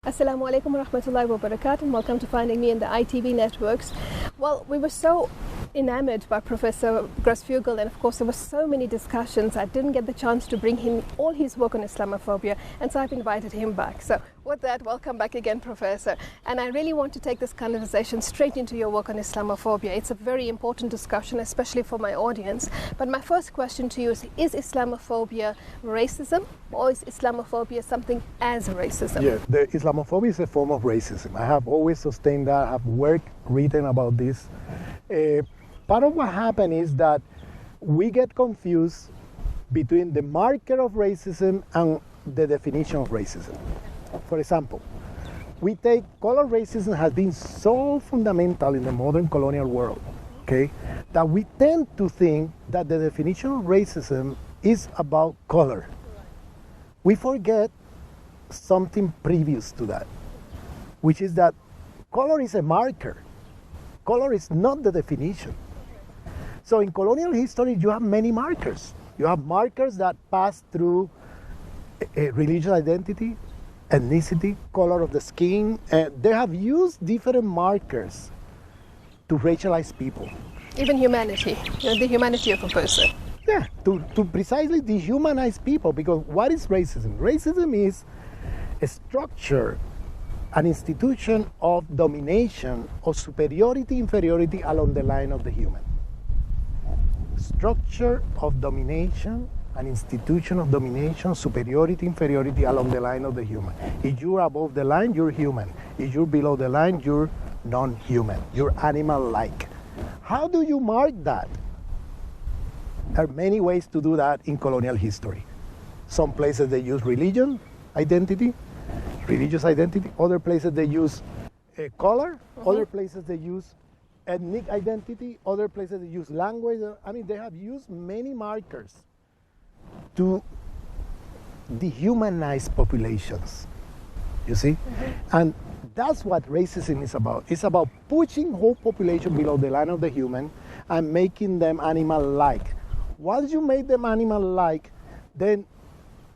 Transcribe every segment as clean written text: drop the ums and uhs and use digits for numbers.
Assalamu alaikum wa rahmatullahi wa barakatuh, and welcome to Finding Me in the ITV networks. Well, we were so enamored by Professor Grosfoguel, and of course there were so many discussions. I didn't get the chance to bring him all his work on Islamophobia, and so I've invited him back. So with that, welcome back again, Professor. And I really want to take this conversation straight into your work on Islamophobia. It's a very important discussion, especially for my audience. But my first question to you is Islamophobia racism, or is Islamophobia something as racism? Yeah, the Islamophobia is a form of racism. I have always sustained that. I have written about this. Part of what happened is that we get confused between the marker of racism and the definition of racism. For example, we take color racism has been so fundamental in the modern colonial world, okay, that we tend to think that the definition of racism is about color. We forget something previous to that, which is that color is a marker. Color is not the definition. So in colonial history, you have many markers. You have markers that pass through religious identity, ethnicity, color of the skin. They have used different markers to racialize people. Even humanity, the humanity of a person. Yeah, to precisely dehumanize people, because what is racism? Racism is a structure, an institution of domination, of superiority, inferiority along the line of the human. Structure of domination, an institution of domination, superiority, inferiority along the line of the human. If you're above the line, you're human. If you're below the line, you're non-human. You're animal-like. How do you mark that? There are many ways to do that in colonial history. Some places they use religion, identity, religious identity. Other places they use color. Other places they use ethnic identity. Other places they use language. I mean, they have used many markers to dehumanize populations, you see? And that's what racism is about. It's about pushing whole population below the line of the human and making them animal-like. Once you make them animal-like, then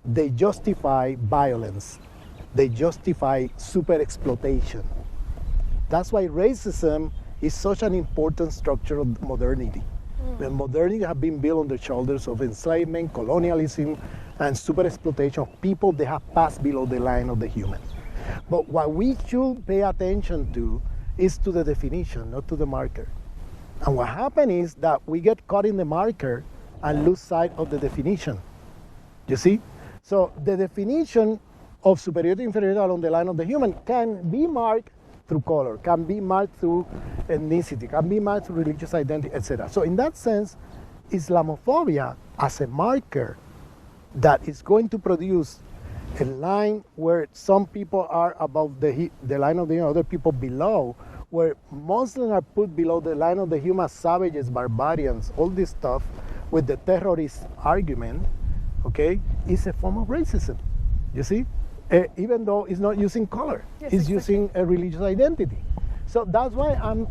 they justify violence. They justify super exploitation. That's why racism is such an important structure of modernity. When modernity has been built on the shoulders of enslavement, colonialism, and super exploitation of people, they have passed below the line of the human. But what we should pay attention to is to the definition, not to the marker. And what happens is that we get caught in the marker and lose sight of the definition. You see? So the definition of superiority, inferiority along the line of the human can be marked through color, can be marked through ethnicity, can be marked through religious identity, etc. So in that sense, Islamophobia as a marker that is going to produce a line where some people are above the line of the other people below, where Muslims are put below the line of the human, savages, barbarians, all this stuff with the terrorist argument, okay, is a form of racism, you see? Even though it's not using color, yes, it's using a religious identity. So that's why I'm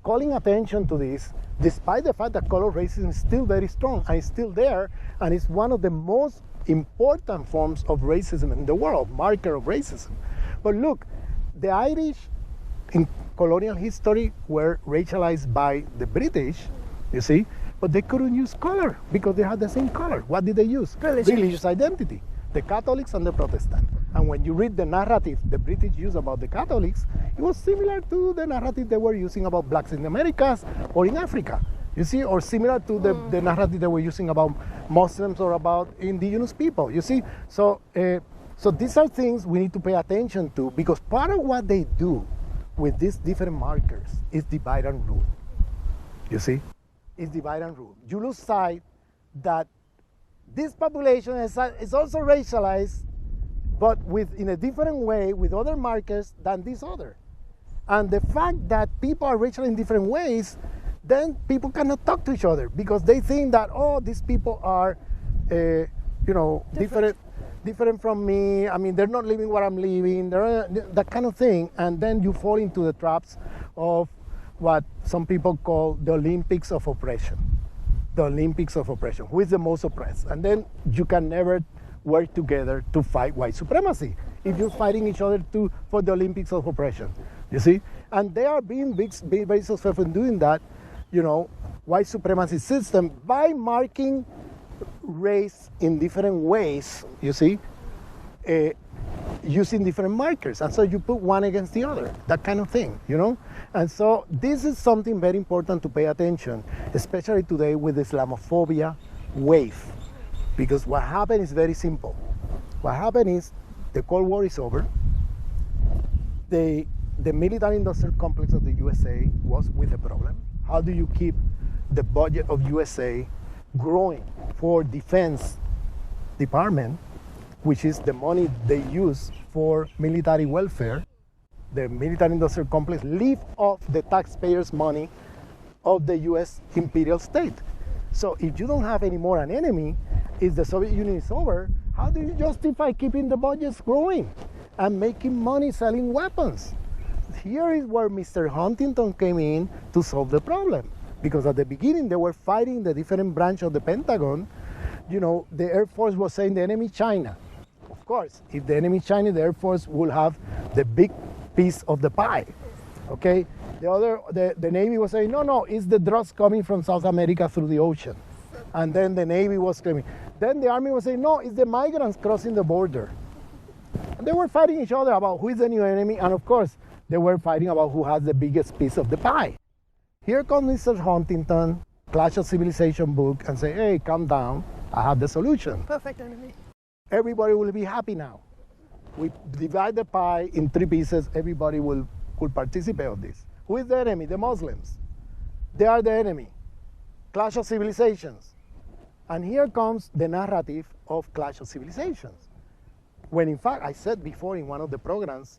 calling attention to this, despite the fact that color racism is still very strong and it's still there, and it's one of the most important forms of racism in the world, marker of racism. But look, the Irish in colonial history were racialized by the British, you see, but they couldn't use color because they had the same color. What did they use? Religious identity. The Catholics and the Protestants. And when you read the narrative the British used about the Catholics, it was similar to the narrative they were using about blacks in the Americas or in Africa, you see, or similar to the narrative they were using about Muslims or about indigenous people, you see. So, so these are things we need to pay attention to, because part of what they do with these different markers is divide and rule, you see. It's divide and rule. You lose sight that this population is also racialized but in a different way with other markers than this other. And the fact that people are racial in different ways, then people cannot talk to each other because they think that, oh, these people are, different from me. I mean, they're not living what I'm living, that kind of thing. And then you fall into the traps of what some people call the Olympics of oppression. The Olympics of oppression. Who is the most oppressed? And then you can never work together to fight white supremacy if you're fighting each other for the Olympics of oppression. You see? And they are being very successful in doing that, white supremacy system by marking race in different ways, you see, using different markers. And so you put one against the other, that kind of thing, And so this is something very important to pay attention, especially today with the Islamophobia wave. Because what happened is very simple. What happened is the Cold War is over. The military-industrial complex of the USA was with a problem. How do you keep the budget of USA growing for defense department, which is the money they use for military welfare? The military-industrial complex live off the taxpayers' money of the U.S. imperial state. So if you don't have anymore an enemy, if the Soviet Union is over, how do you justify keeping the budgets growing and making money selling weapons? Here is where Mr. Huntington came in to solve the problem. Because at the beginning, they were fighting the different branch of the Pentagon. The Air Force was saying the enemy China. Of course, if the enemy China, the Air Force will have the big piece of the pie. Okay? The Navy was saying, no, it's the drugs coming from South America through the ocean. And then the Navy was screaming. Then the Army was saying, no, it's the migrants crossing the border. And they were fighting each other about who is the new enemy. And of course, they were fighting about who has the biggest piece of the pie. Here comes Mr. Huntington, Clash of Civilization book, and say, hey, calm down, I have the solution. Perfect enemy. Everybody will be happy now. We divide the pie in 3 pieces, everybody could participate in this. Who is the enemy? The Muslims. They are the enemy. Clash of Civilizations. And here comes the narrative of Clash of Civilizations. When in fact, I said before in one of the programs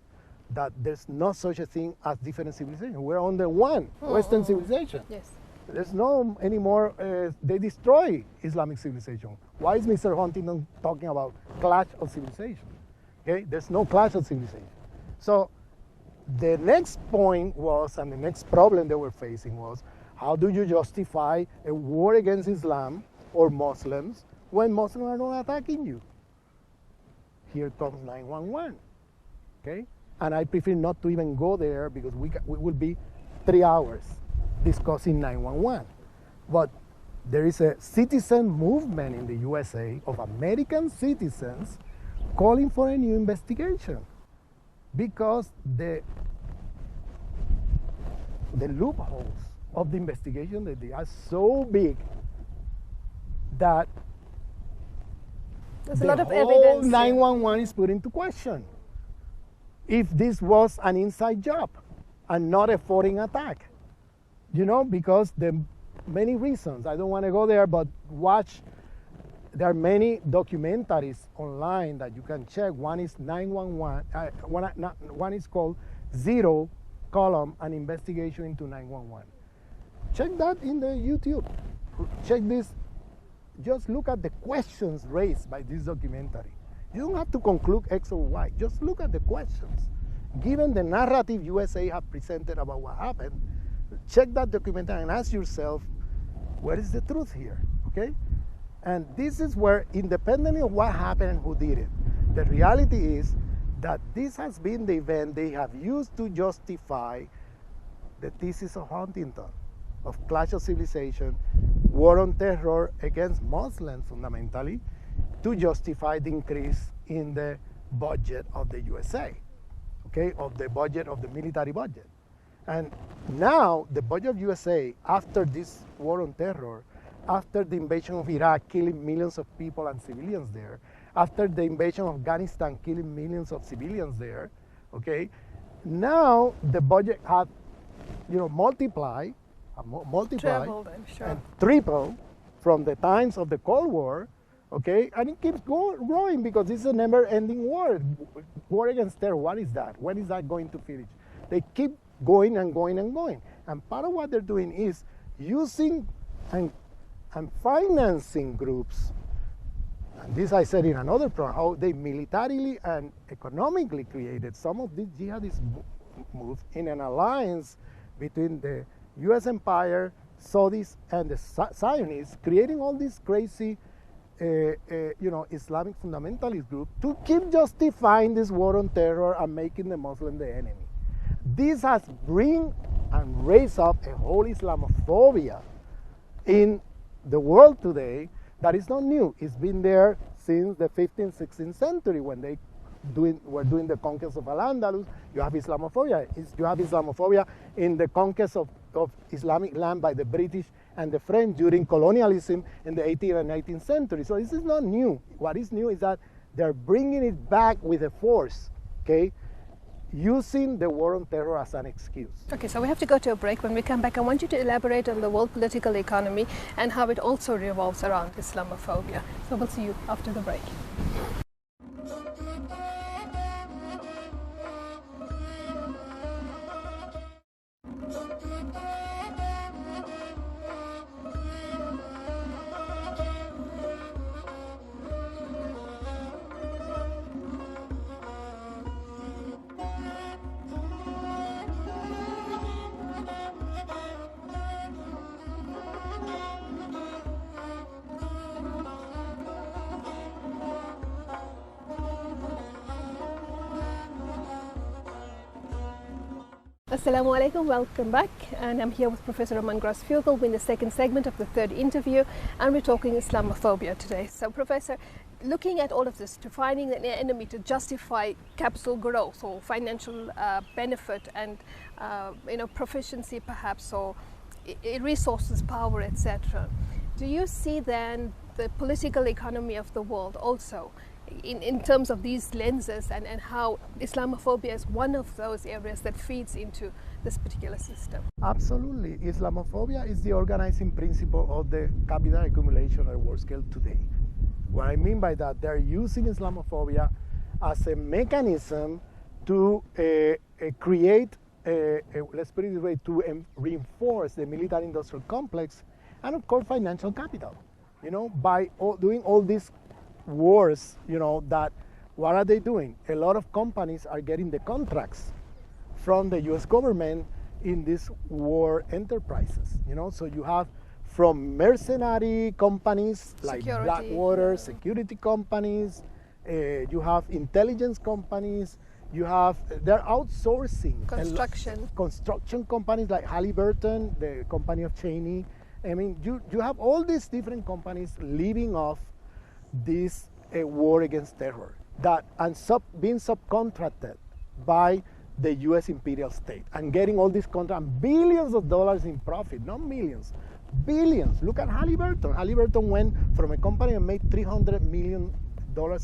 that there's no such a thing as different civilizations. We're under one Western civilization. Yes. There's no anymore, they destroy Islamic civilization. Why is Mr. Huntington talking about clash of civilization? Okay, there's no clash of civilization. So the next point was, and the next problem they were facing was, how do you justify a war against Islam or Muslims when Muslims are not attacking you? Here comes 911, okay? And I prefer not to even go there because we will be 3 hours discussing 911. But there is a citizen movement in the USA of American citizens calling for a new investigation because the loopholes of the investigation that they are so big that there's the a lot of whole evidence 911 is put into question. If this was an inside job and not a foreign attack, because there are many reasons. I don't want to go there, but watch. There are many documentaries online that you can check. One is 911. One is called Zero Column: An Investigation into 911. Check that in the YouTube. Check this. Just look at the questions raised by this documentary. You don't have to conclude X or Y. Just look at the questions. Given the narrative USA have presented about what happened, check that documentary and ask yourself, what is the truth here? Okay? And this is where, independently of what happened and who did it, the reality is that this has been the event they have used to justify the thesis of Huntington, of Clash of Civilization, war on terror against Muslims fundamentally, to justify the increase in the budget of the USA, okay, of the budget of the military budget. And now the budget of USA, after this war on terror, after the invasion of Iraq, killing millions of people and civilians there, after the invasion of Afghanistan, killing millions of civilians there, okay, now the budget had, multiplied, Traveled, I'm sure. and tripled from the times of the Cold War, okay? And it keeps growing because it's a never-ending war. War against terror, what is that? When is that going to finish? They keep going and going and going. And part of what they're doing is using and financing groups. And this I said in another program, how they militarily and economically created some of these jihadist moves in an alliance between the U.S. empire, Saudis, and the Zionists, creating all these crazy, Islamic fundamentalist group to keep justifying this war on terror and making the Muslim the enemy. This has bring and raised up a whole Islamophobia in the world today that is not new. It's been there since the 15th, 16th century when they were doing the conquest of Al-Andalus. You have Islamophobia. You have Islamophobia in the conquest of Islamic land by the British and the French during colonialism in the 18th and 19th century. So this is not new. What is new is that they're bringing it back with a force, okay, using the war on terror as an excuse. Okay, so we have to go to a break. When we come back, I want you to elaborate on the world political economy and how it also revolves around Islamophobia. So we'll see you after the break. Assalamu alaikum, welcome back, and I'm here with Professor Ramon Grosfoguel. We're in the second segment of the third interview, and we're talking Islamophobia today. So, Professor, looking at all of this, to finding an enemy to justify capital growth or financial benefit and proficiency perhaps, or resources, power, etc. Do you see then the political economy of the world also in terms of these lenses, and how Islamophobia is one of those areas that feeds into this particular system? Absolutely. Islamophobia is the organizing principle of the capital accumulation at a world scale today. What I mean by that, they're using Islamophobia as a mechanism to create, let's put it this way, to reinforce the military industrial complex and, of course, financial capital. By doing all these wars, that what are they doing? A lot of companies are getting the contracts from the U.S. government in these war enterprises. So you have from mercenary companies like Blackwater, security companies, you have intelligence companies, they're outsourcing construction companies like Halliburton, the company of Cheney. I mean, you have all these different companies living off this war against terror being subcontracted by the U.S. imperial state and getting all these contracts, billions of dollars in profit, not millions, billions. Look at Halliburton. Halliburton went from a company that made $300 million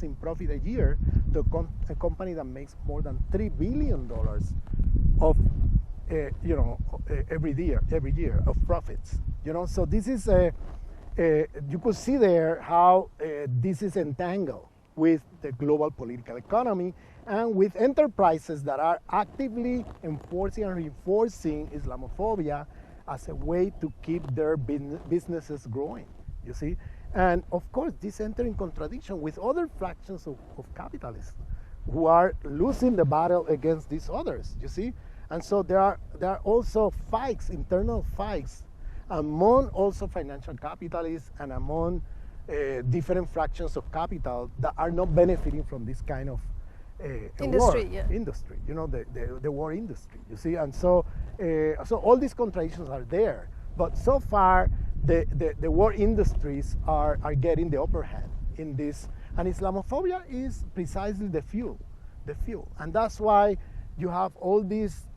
in profit a year to a company that makes more than $3 billion of every year of profits. So this is you could see there how this is entangled with the global political economy and with enterprises that are actively enforcing and reinforcing Islamophobia as a way to keep their businesses growing, you see? And of course, this enters in contradiction with other fractions of capitalists who are losing the battle against these others, you see? And so there are also fights, internal fights, among also financial capitalists and among different fractions of capital that are not benefiting from this kind of industry, the war industry, you see. And so all these contradictions are there, but so far the war industries are getting the upper hand in this, and Islamophobia is precisely the fuel, and that's why you have all these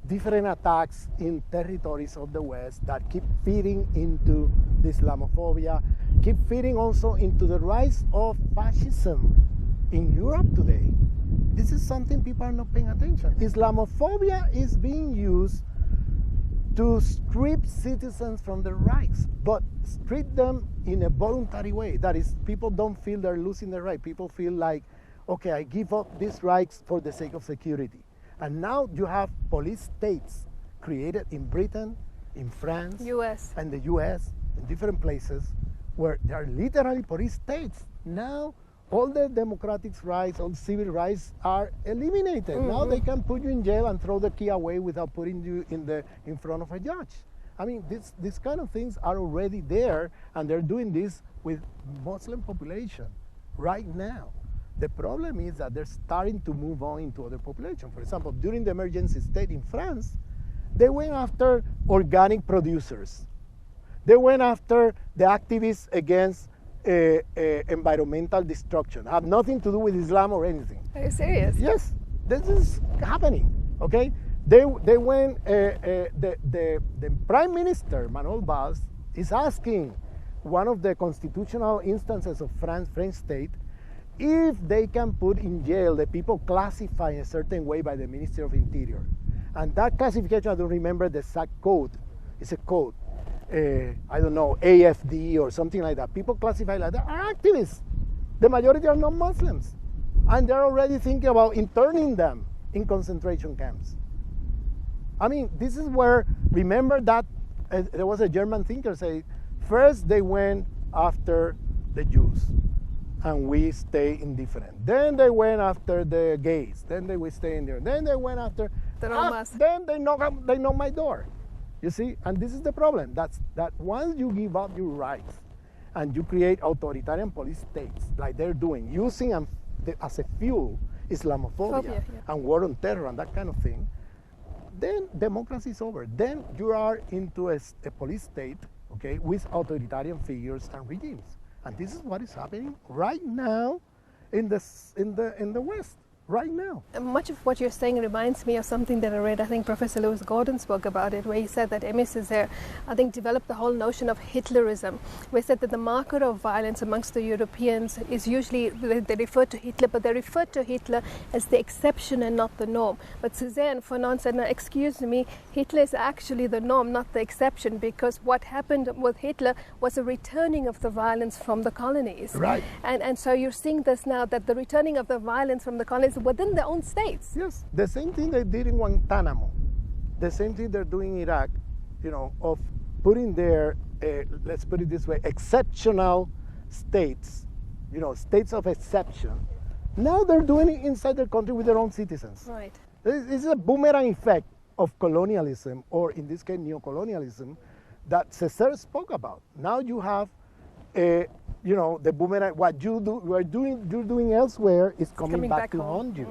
different attacks in territories of the West that keep feeding into the Islamophobia, keep feeding also into the rise of fascism in Europe today. This is something people are not paying attention. Islamophobia is being used to strip citizens from their rights, but strip them in a voluntary way. That is, people don't feel they're losing their right. People feel like, okay, I give up these rights for the sake of security. And now you have police states created in Britain, in France, US, and the US, in different places, where they are literally police states. Now, all the democratic rights, all civil rights are eliminated. Mm-hmm. Now they can put you in jail and throw the key away without putting you in front of a judge. I mean, these kind of things are already there, and they're doing this with Muslim population right now. The problem is that they're starting to move on into other populations. For example, during the emergency state in France, they went after organic producers. They went after the activists against environmental destruction. Have nothing to do with Islam or anything. Are you serious? Yes, this is happening. Okay, they went. The Prime Minister Manuel Valls is asking one of the constitutional instances of French state if they can put in jail the people classified in a certain way by the Ministry of Interior. And that classification, I don't remember the exact code. It's a code. I don't know, AFD or something like that. People classified like that are activists. The majority are not Muslims. And they're already thinking about interning them in concentration camps. I mean, this is where, remember that there was a German thinker say, first they went after the Jews, and we stay indifferent. Then they went after the gays. Then they will stay in there. Then they went after the Romas. Then they knock my door. You see, and this is the problem. That once you give up your rights and you create authoritarian police states like they're doing, using as a fuel Islamophobia and war on terror and that kind of thing, then democracy is over. Then you are into a police state, okay, with authoritarian figures and regimes. And this is what is happening right now in the West. Right now. Much of what you're saying reminds me of something that I read. I think Professor Lewis Gordon spoke about it, where he said that Aimé Césaire, I think, developed the whole notion of Hitlerism, where he said that the marker of violence amongst the Europeans is usually, they refer to Hitler, but they refer to Hitler as the exception and not the norm. But Césaire and Fanon said, no, excuse me, Hitler is actually the norm, not the exception, because what happened with Hitler was a returning of the violence from the colonies. Right. And so you're seeing this now, that the returning of the violence from the colonies within their own states. Yes, the same thing they did in Guantanamo, the same thing they're doing in Iraq, you know, of putting their, let's put it this way, exceptional states, you know, states of exception. Now they're doing it inside their country with their own citizens. Right. This is a boomerang effect of colonialism, or in this case, neocolonialism, that Césaire spoke about. Now you have you know, the boomerang, what you're doing elsewhere is coming back to haunt you.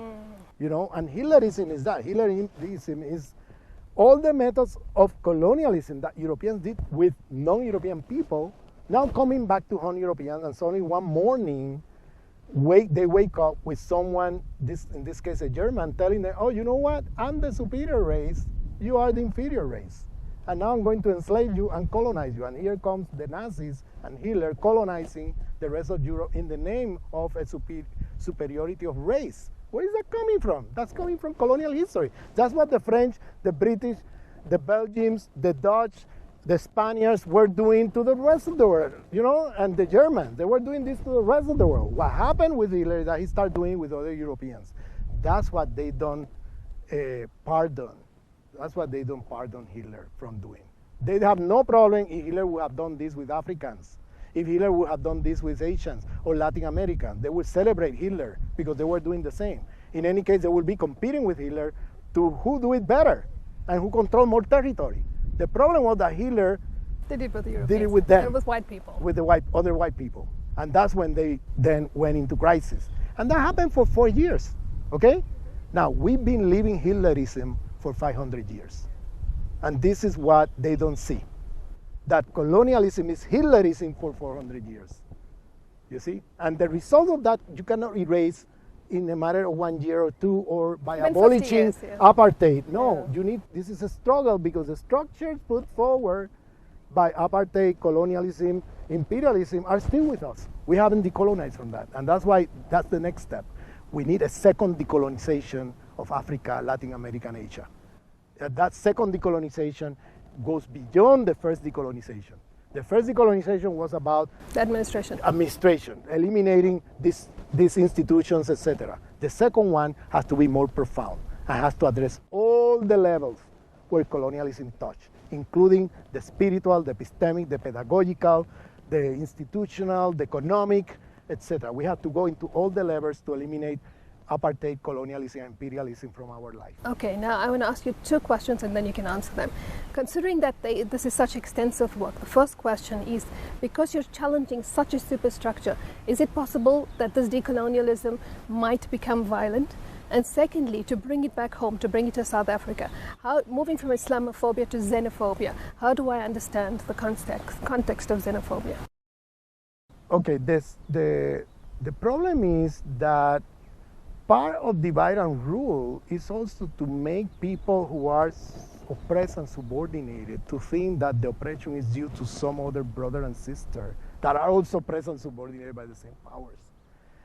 You know, and Hitlerism is that. Hitlerism is all the methods of colonialism that Europeans did with non-European people, now coming back to haunt Europeans, and suddenly one morning, they wake up with someone, in this case a German, telling them, oh, you know what, I'm the superior race, you are the inferior race. And now I'm going to enslave you and colonize you. And here comes the Nazis and Hitler colonizing the rest of Europe in the name of a superiority of race. Where is that coming from? That's coming from colonial history. That's what the French, the British, the Belgians, the Dutch, the Spaniards were doing to the rest of the world, you know, and the Germans. They were doing this to the rest of the world. What happened with Hitler is that he started doing with other Europeans. That's what they don't pardon. That's what they don't pardon Hitler from doing. They have no problem if Hitler would have done this with Africans, if Hitler would have done this with Asians or Latin Americans. They would celebrate Hitler because they were doing the same. In any case, they would be competing with Hitler to who do it better and who control more territory. The problem was that Hitler did it with the Europeans. Did it with them. And with white people. With the other white people. And that's when they then went into crisis. And that happened for 4 years, okay? Now, we've been living Hitlerism for 500 years. And this is what they don't see. That colonialism is Hitlerism for 400 years. You see? And the result of that, you cannot erase in a matter of 1 year or two, or by abolishing apartheid. No, you need, this is a struggle, because the structures put forward by apartheid, colonialism, imperialism are still with us. We haven't decolonized from that. And that's why that's the next step. We need a second decolonization of Africa, Latin America, and Asia. That second decolonization goes beyond the first decolonization. The first decolonization was about The administration. administration, eliminating these institutions, etc. The second one has to be more profound and has to address all the levels where colonialism touched, including the spiritual, the epistemic, the pedagogical, the institutional, the economic, etc. We have to go into all the levels to eliminate apartheid, colonialism, and imperialism from our life. Okay, now I want to ask you two questions and then you can answer them. Considering that this is such extensive work, the first question is, because you're challenging such a superstructure, is it possible that this decolonialism might become violent? And secondly, to bring it back home, to bring it to South Africa, moving from Islamophobia to xenophobia, how do I understand the context of xenophobia? Okay, the problem is that part of divide and rule is also to make people who are oppressed and subordinated to think that the oppression is due to some other brother and sister that are also oppressed and subordinated by the same powers.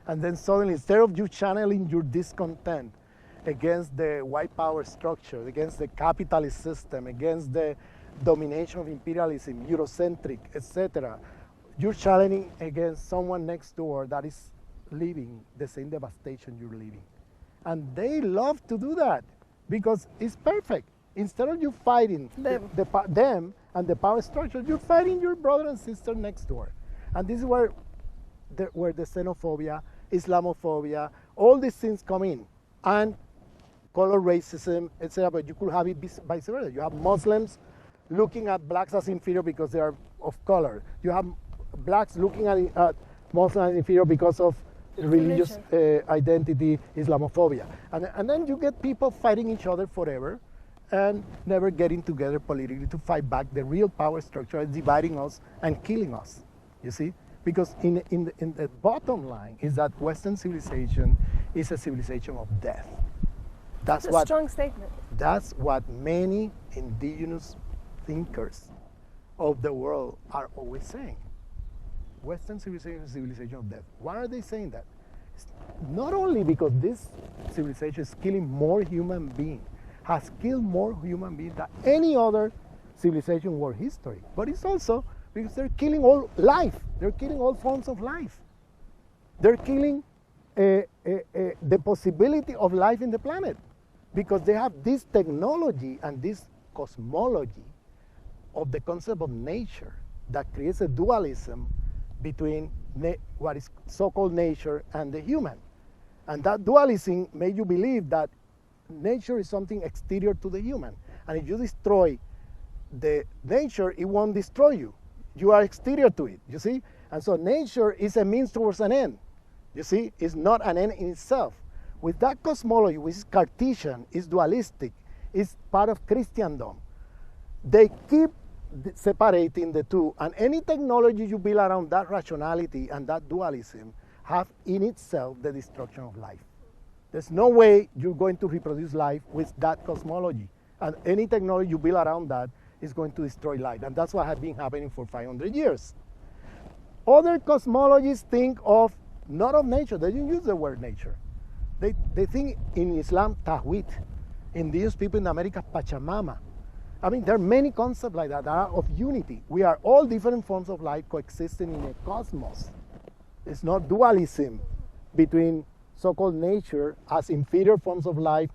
And then suddenly, instead of you channeling your discontent against the white power structure, against the capitalist system, against the domination of imperialism, Eurocentric, etc., you're channeling against someone next door that is living the same devastation you're living. And they love to do that because it's perfect. Instead of you fighting them and the power structure, you're fighting your brother and sister next door. And this is where the xenophobia, Islamophobia, all these things come in. And color racism, etc. But you could have it vice versa. You have Muslims looking at blacks as inferior because they are of color. You have blacks looking at Muslims as inferior because of religious identity, Islamophobia. And then you get people fighting each other forever and never getting together politically to fight back the real power structure is dividing us and killing us, you see? Because in the bottom line is that Western civilization is a civilization of death. That's a strong statement. That's what many indigenous thinkers of the world are always saying. Western civilization is a civilization of death. Why are they saying that? It's not only because this civilization is killing more human beings, has killed more human beings than any other civilization in world history, but it's also because they're killing all life. They're killing all forms of life. They're killing the possibility of life in the planet because they have this technology and this cosmology of the concept of nature that creates a dualism between what is so-called nature and the human. And that dualism made you believe that nature is something exterior to the human. And if you destroy the nature, it won't destroy you. You are exterior to it, you see? And so nature is a means towards an end, you see? It's not an end in itself. With that cosmology, which is Cartesian, is dualistic, is part of Christendom, they keep separating the two, and any technology you build around that rationality and that dualism have in itself the destruction of life. There's no way you're going to reproduce life with that cosmology, and any technology you build around that is going to destroy life, and that's what has been happening for 500 years. Other cosmologies think of, not of nature, they don't use the word nature. They think in Islam, Tawhid. Indigenous people in America, Pachamama. I mean, there are many concepts like that are of unity. We are all different forms of life coexisting in a cosmos. It's not dualism between so-called nature as inferior forms of life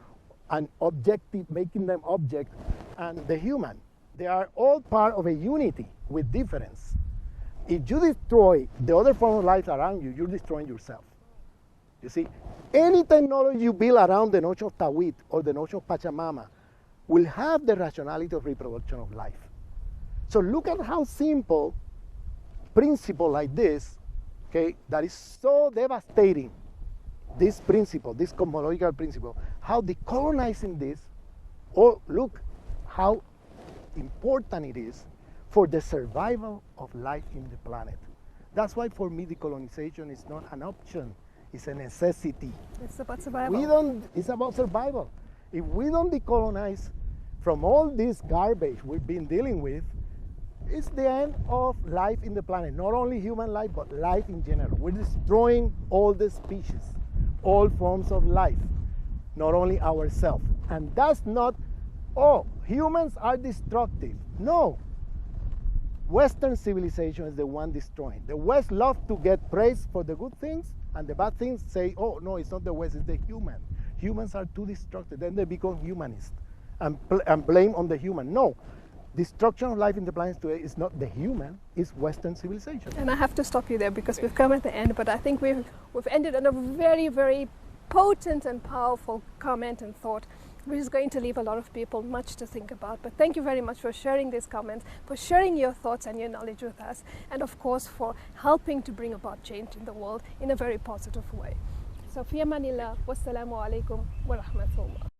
and objective, making them object, and the human. They are all part of a unity with difference. If you destroy the other form of life around you, you're destroying yourself. You see, any technology you build around the notion of Tawhid or the notion of Pachamama will have the rationality of reproduction of life. So look at how simple principle like this, okay, that is so devastating, this principle, this cosmological principle, how decolonizing this, or look how important it is for the survival of life in the planet. That's why for me decolonization is not an option, it's a necessity. It's about survival. It's about survival. If we don't decolonize from all this garbage we've been dealing with, it's the end of life in the planet. Not only human life, but life in general. We're destroying all the species, all forms of life, not only ourselves. And that's not oh, humans are destructive. No. Western civilization is the one destroying. The West loves to get praise for the good things, and the bad things say, oh, no, it's not the West, it's the human. Humans are too destructive. Then they become humanist and blame on the human. No. Destruction of life in the planet today is not the human, it's Western civilization. And I have to stop you there because we've come at the end, but I think we've ended on a very, very potent and powerful comment and thought, which is going to leave a lot of people much to think about. But thank you very much for sharing these comments, for sharing your thoughts and your knowledge with us, and of course for helping to bring about change in the world in a very positive way. So, fi amanillah, wassalamu alaikum wa rahmatullah.